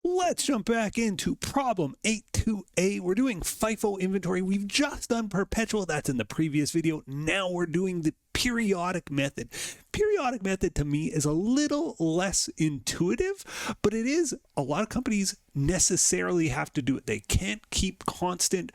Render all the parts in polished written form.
Let's jump back into problem 82A. We're doing FIFO inventory. We've just done perpetual. That's in the previous video. Now we're doing the periodic method. Periodic method to me is a little less intuitive, but it is, a lot of companies necessarily have to do it. They can't keep constant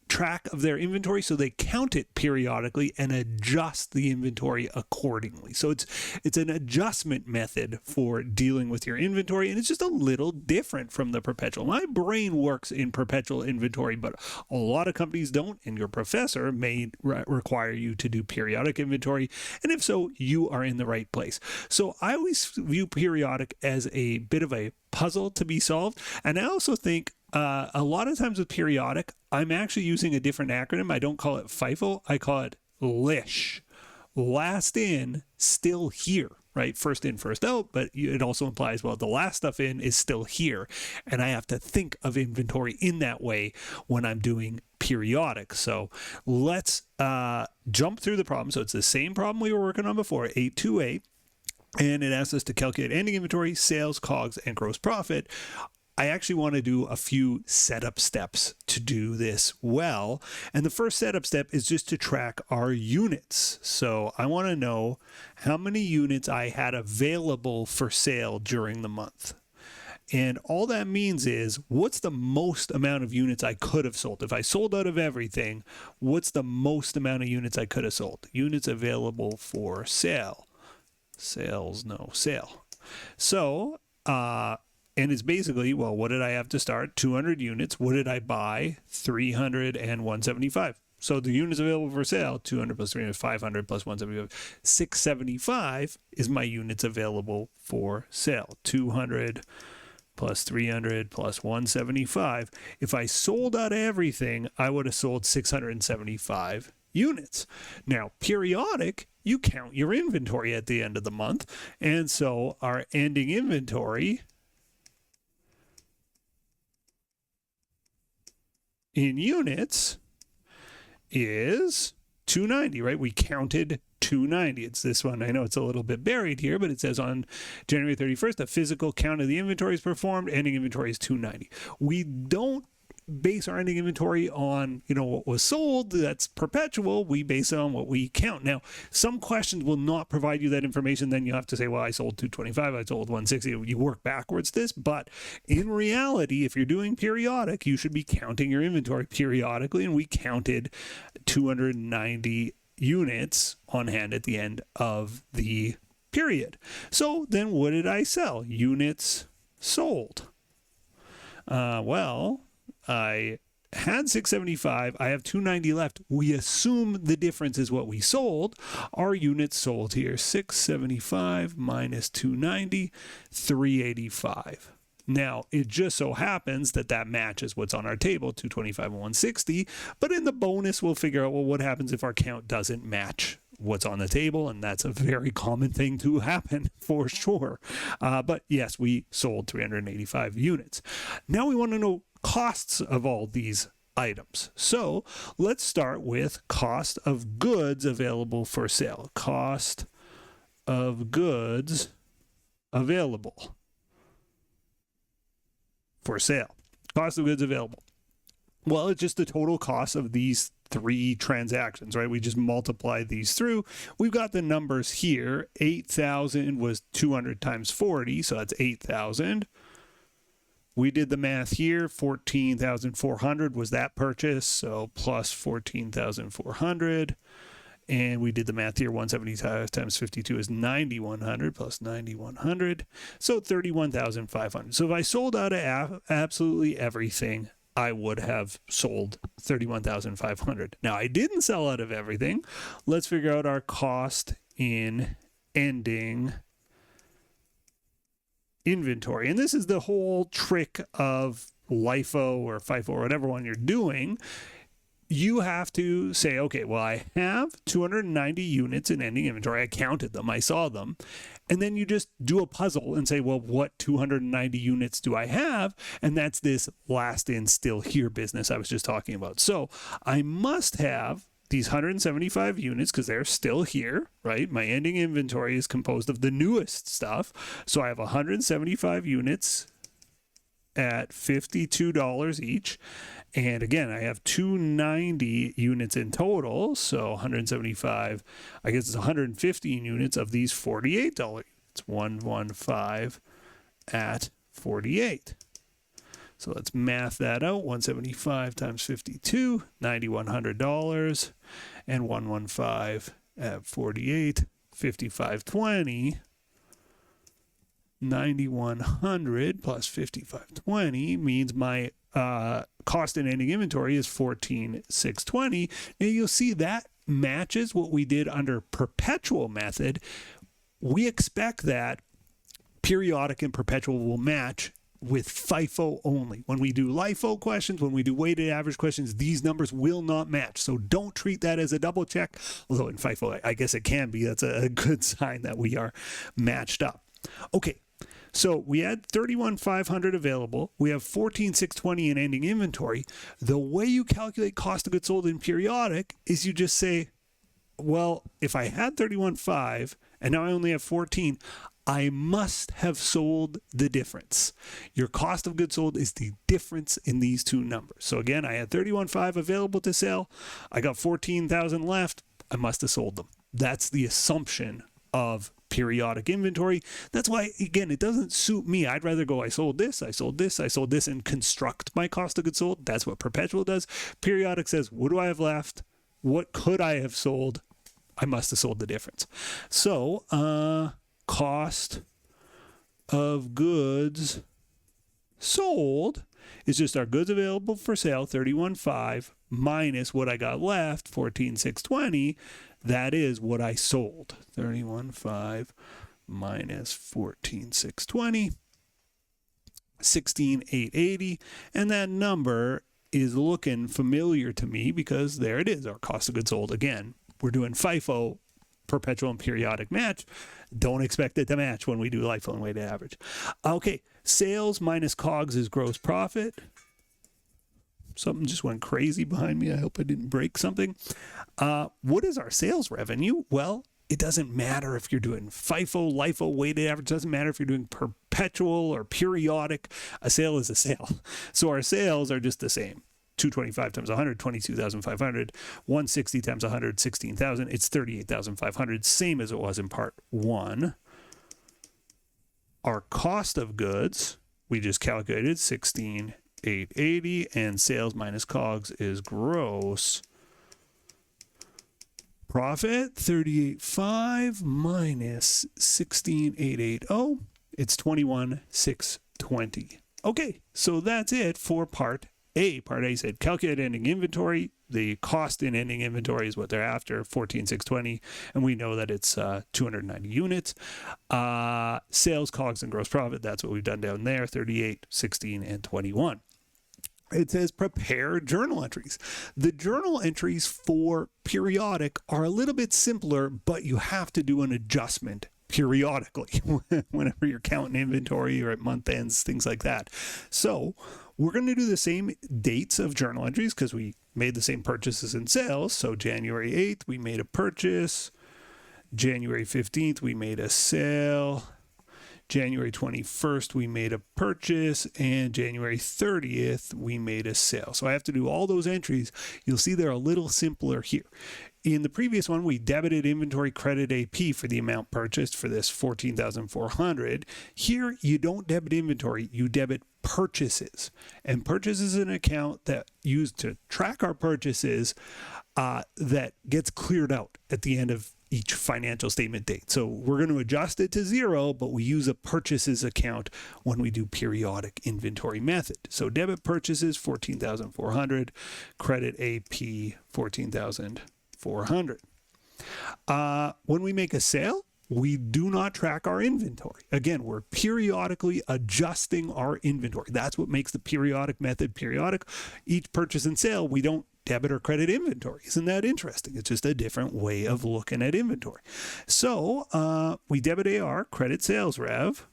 track of their inventory, so they count it periodically and adjust the inventory accordingly. So it's an adjustment method for dealing with your inventory, and it's just a little different from the perpetual. My brain works in perpetual inventory, but a lot of companies don't, and your professor may require you to do periodic inventory, and if so, you are in the right place. So I always view periodic as a bit of a puzzle to be solved, and I also think a lot of times with periodic, I'm actually using a different acronym. I don't call it FIFO. I call it LISH. Last in, still here, right? First in, first out, but it also implies, well, the last stuff in is still here. And I have to think of inventory in that way when I'm doing periodic. So let's jump through the problem. So it's the same problem we were working on before, 82A. And it asks us to calculate ending inventory, sales, COGS, and gross profit. I actually want to do a few setup steps to do this well. And the first setup step is just to track our units. So I want to know how many units I had available for sale during the month. And all that means is, what's the most amount of units I could have sold? If I sold out of everything, what's the most amount of units I could have sold? Units available for sale. Sales, no sale. So, and it's basically, well, what did I have to start? 200 units. What did I buy? 300 and 175. So the units available for sale, 200 plus 300, 500 plus 175. 675 is my units available for sale. 200 plus 300 plus 175. If I sold out everything, I would have sold 675 units. Now, periodic, you count your inventory at the end of the month. And so our ending inventory in units is 290, right? We counted 290. It's this one. I know it's a little bit buried here, but it says on January 31st, a physical count of the inventory is performed. Ending inventory is 290. We don't base our ending inventory on, what was sold. That's perpetual. We base it on what we count. Now, some questions will not provide you that information. Then you have to say, well, I sold 225, I sold 160. You work backwards this, but in reality, if you're doing periodic, you should be counting your inventory periodically, and we counted 290 units on hand at the end of the period. So then what did I sell? Units sold. Well, I had 675. I have 290 left. We assume the difference is what we sold. Our units sold here, 675 minus 290, 385. Now, it just so happens that that matches what's on our table, 225 and 160. But in the bonus, we'll figure out, well, what happens if our count doesn't match what's on the table? And that's a very common thing to happen for sure. But yes, we sold 385 units. Now we want to know costs of all these items. So let's start with cost of goods available for sale. Cost of goods available for sale. Cost of goods available. Well, it's just the total cost of these three transactions, right? We just multiply these through. We've got the numbers here. 8,000 was 200 times 40, so that's 8,000. We did the math here. 14,400 was that purchase, so plus 14,400. And we did the math here. 175 times 52 is 9,100 plus 9,100. So 31,500. So if I sold out of absolutely everything, I would have sold 31,500. Now, I didn't sell out of everything. Let's figure out our cost in ending inventory. And this is the whole trick of LIFO or FIFO or whatever one you're doing. You have to say, okay, well, I have 290 units in ending inventory. I counted them. I saw them. And then you just do a puzzle and say, well, what 290 units do I have? And that's this last in, still here business I was just talking about. So I must have these 175 units because they're still here, right? My ending inventory is composed of the newest stuff. So I have 175 units at $52 each. And again, I have 290 units in total, so 175, I guess it's 115 units of these $48. It's 115 at 48. So let's math that out. 175 times 52, $9,100, and 115 at 48, 5520. 9,100 plus 5520 means my cost in ending inventory is 14,620. And you'll see that matches what we did under perpetual method. We expect that periodic and perpetual will match with FIFO only. When we do LIFO questions, when we do weighted average questions, these numbers will not match. So don't treat that as a double check. Although in FIFO, I guess it can be. That's a good sign that we are matched up. Okay. So we had 31,500 available. We have 14,620 in ending inventory. The way you calculate cost of goods sold in periodic is you just say, well, if I had 31,500 and now I only have 14, I must have sold the difference. Your cost of goods sold is the difference in these two numbers. So again, I had 31,500 available to sell. I got 14,000 left. I must have sold them. That's the assumption of periodic inventory. That's why, again, it doesn't suit me. I'd rather go, I sold this, I sold this, I sold this, and construct my cost of goods sold. That's what perpetual does. Periodic says, what do I have left? What could I have sold? I must have sold the difference. So, cost of goods sold is just our goods available for sale, 31,500, minus what I got left, 14,620. That is what I sold. 31,500 minus 14,620, 16,880. And that number is looking familiar to me because there it is, our cost of goods sold. Again, we're doing FIFO, perpetual and periodic match. Don't expect it to match when we do LIFO and weighted average. Okay, sales minus COGS is gross profit. Something just went crazy behind me. I hope I didn't break something. What is our sales revenue? Well, it doesn't matter if you're doing FIFO, LIFO, weighted average. It doesn't matter if you're doing perpetual or periodic. A sale is a sale. So our sales are just the same. 225 times 100, 22,500. 160 times 100, 16,000. It's 38,500. Same as it was in part one. Our cost of goods, we just calculated 16,880, and sales minus COGS is gross profit, 38,500 minus 16,880. It's 21,620. Okay, so that's it for part A. Part A said calculate ending inventory. The cost in ending inventory is what they're after, 14,620, and we know that it's 290 units. Sales, COGS, and gross profit, that's what we've done down there, 38, 16, and 21. It says prepare journal entries. The journal entries for periodic are a little bit simpler, but you have to do an adjustment periodically whenever you're counting inventory or at month ends, things like that. So we're going to do the same dates of journal entries because we made the same purchases and sales. So January 8th, we made a purchase. January 15th, we made a sale. January 21st, we made a purchase, and January 30th, we made a sale. So I have to do all those entries. You'll see they're a little simpler here. In the previous one, we debited inventory credit AP for the amount purchased for this 14,400. Here, you don't debit inventory, you debit purchases. And purchases is an account that used to track our purchases that gets cleared out at the end of each financial statement date. So we're going to adjust it to 0, but we use a purchases account when we do periodic inventory method. So debit purchases, 14,400, credit AP, 14,400. When we make a sale, we do not track our inventory. Again, we're periodically adjusting our inventory. That's what makes the periodic method periodic. Each purchase and sale, we don't debit or credit inventory. Isn't that interesting? It's just a different way of looking at inventory. So we debit AR, credit sales rev,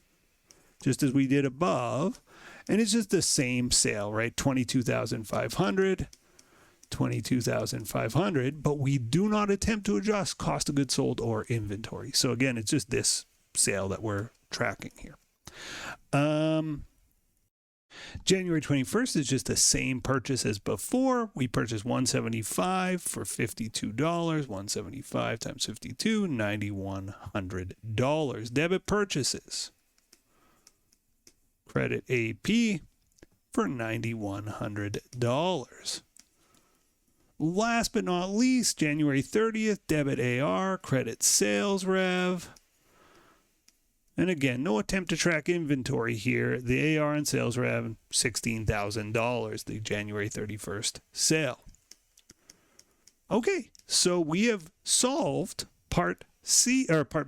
just as we did above. And it's just the same sale, right? 22,500, 22,500, but we do not attempt to adjust cost of goods sold or inventory. So again, it's just this sale that we're tracking here. January 21st is just the same purchase as before. We purchased $175 for $52. $175 times 52, $9,100. Debit purchases. Credit AP for $9,100. Last but not least, January 30th, debit AR, credit sales rev. And again, no attempt to track inventory here. The AR and sales rev, $16,000, the January 31st sale. Okay, so we have solved part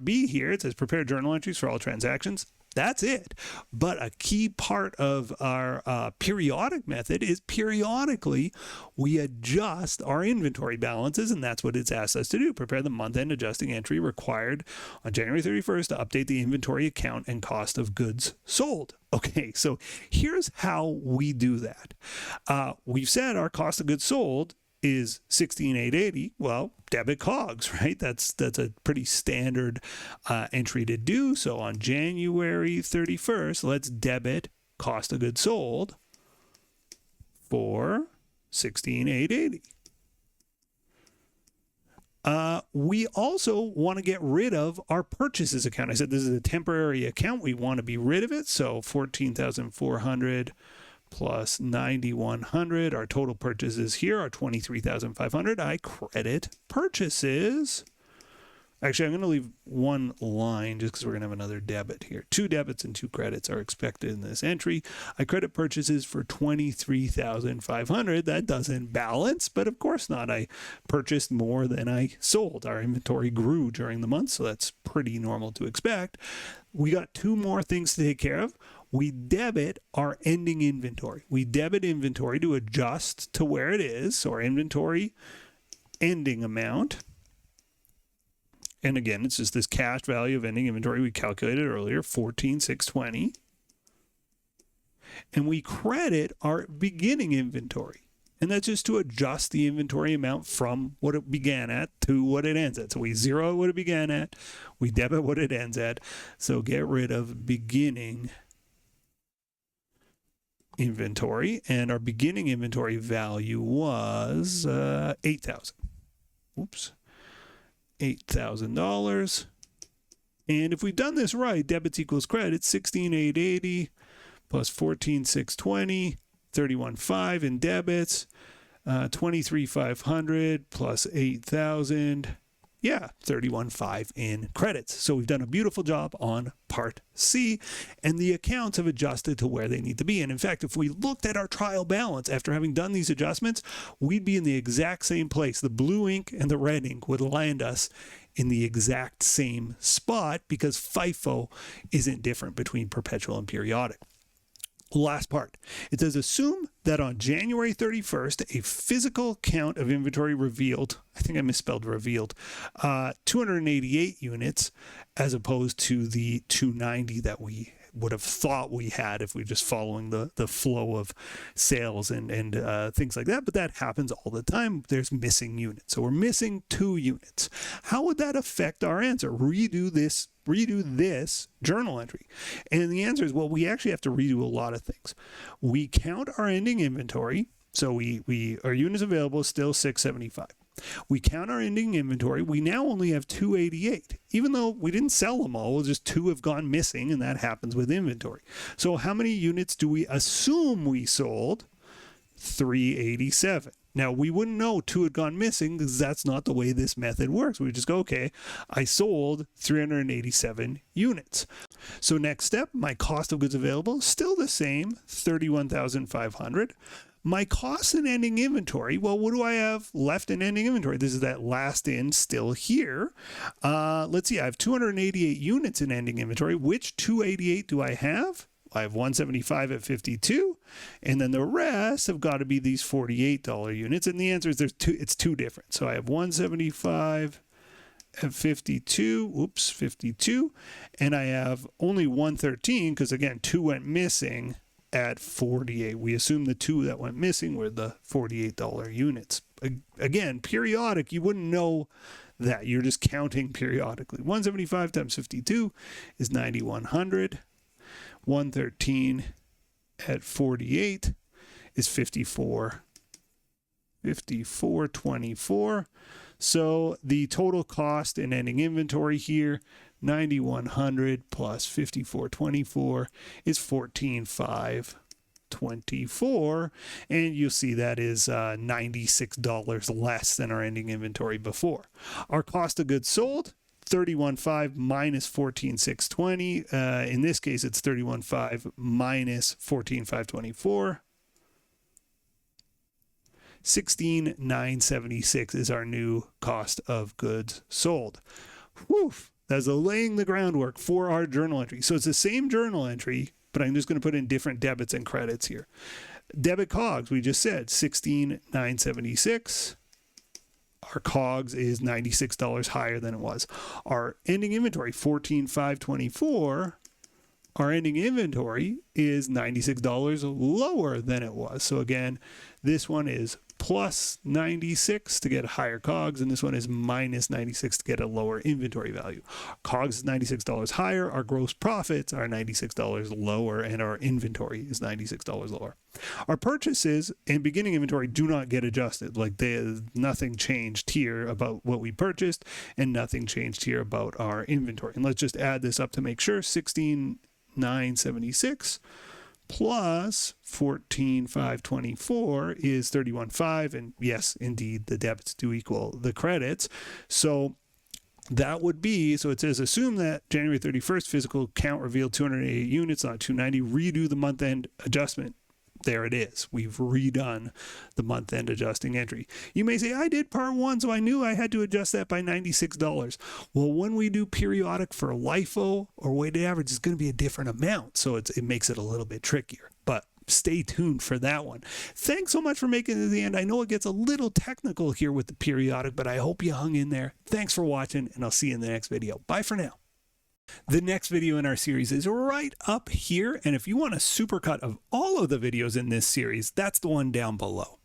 B here. It says prepare journal entries for all transactions. That's it. But a key part of our periodic method is periodically we adjust our inventory balances, and that's what it's asked us to do. Prepare the month-end adjusting entry required on January 31st to update the inventory account and cost of goods sold. Okay, so here's how we do that. We've said our cost of goods sold is $16,880. Well, debit COGS, right? That's a pretty standard entry to do. So on January 31st, let's debit cost of goods sold for $16,880. We also want to get rid of our purchases account. I said this is a temporary account. We want to be rid of it. So $14,400 plus $9,100. Our total purchases here are $23,500. I credit purchases. Actually, I'm going to leave one line just because we're going to have another debit here. 2 debits and 2 credits are expected in this entry. I credit purchases for $23,500. That doesn't balance, but of course not. I purchased more than I sold. Our inventory grew during the month, so that's pretty normal to expect. We got 2 more things to take care of. We debit our ending inventory. We debit inventory to adjust to where it is. So our inventory ending amount. And again, it's just this cash value of ending inventory we calculated earlier, $14,620. And we credit our beginning inventory. And that's just to adjust the inventory amount from what it began at to what it ends at. So we zero what it began at, we debit what it ends at. So get rid of beginning inventory, and our beginning inventory value was $8,000. Oops, $8,000. And if we've done this right, debits equals credits, $16,880 plus $14,620, $31,500 in debits, $23,500 plus $8,000. Yeah, $31,500 in credits. So we've done a beautiful job on part C, and the accounts have adjusted to where they need to be. And in fact, if we looked at our trial balance after having done these adjustments, we'd be in the exact same place. The blue ink and the red ink would land us in the exact same spot because FIFO isn't different between perpetual and periodic. Last part. It says assume that on January 31st, a physical count of inventory revealed, I think I misspelled revealed, 288 units as opposed to the 290 that we would have thought we had if we're just following the flow of sales and things like that. But that happens all the time. There's missing units. So we're missing 2 units. How would that affect our answer? Redo this journal entry. And the answer is, well, we actually have to redo a lot of things. We count our ending inventory. So our units available is still 675. We count our ending inventory. We now only have 288. Even though we didn't sell them all, just 2 have gone missing, and that happens with inventory. So how many units do we assume we sold? 387. Now, we wouldn't know 2 had gone missing because that's not the way this method works. We just go, okay, I sold 387 units. So next step, my cost of goods available, still the same, $31,500. My cost in ending inventory, well, what do I have left in ending inventory? This is that last in still here. Let's see, I have 288 units in ending inventory. Which 288 do I have? I have 175 at 52, and then the rest have got to be these $48 units. And the answer is it's 2 different. So I have 175 at 52, 52, and I have only 113 because again 2 went missing at 48. We assume the 2 that went missing were the $48 units. Again, periodic, you wouldn't know that. You're just counting periodically. 175 times 52 is 9,100. 113 at 48 is 54.24. So the total cost in ending inventory here, 9,100 plus 54.24 is 14,524, and you'll see that is $96 less than our ending inventory before. Our cost of goods sold, 31.5 minus 14,620. In this case, it's 31.5 minus 14,524. 16,976 is our new cost of goods sold. Whew, that's laying the groundwork for our journal entry. So it's the same journal entry, but I'm just going to put in different debits and credits here. Debit COGS, we just said 16,976. Our COGS is $96 higher than it was. Our ending inventory, 14,524. Our ending inventory is $96 lower than it was. So again, this one is plus 96 to get a higher COGS, and this one is minus 96 to get a lower inventory value. COGS is $96 higher, our gross profits are $96 lower, and our inventory is $96 lower. Our purchases and beginning inventory do not get adjusted. Like nothing changed here about what we purchased, and nothing changed here about our inventory. And let's just add this up to make sure. 16,976 plus 14,524 is 31.5, and yes, indeed, the debits do equal the credits. So that would be, so it says assume that January 31st physical count revealed 288 units, not 290. Redo the month-end adjustment. There it is. We've redone the month-end adjusting entry. You may say, I did part one, so I knew I had to adjust that by $96. Well, when we do periodic for LIFO or weighted average, it's going to be a different amount. So it makes it a little bit trickier. But stay tuned for that one. Thanks so much for making it to the end. I know it gets a little technical here with the periodic, but I hope you hung in there. Thanks for watching, and I'll see you in the next video. Bye for now. The next video in our series is right up here, and if you want a supercut of all of the videos in this series, that's the one down below.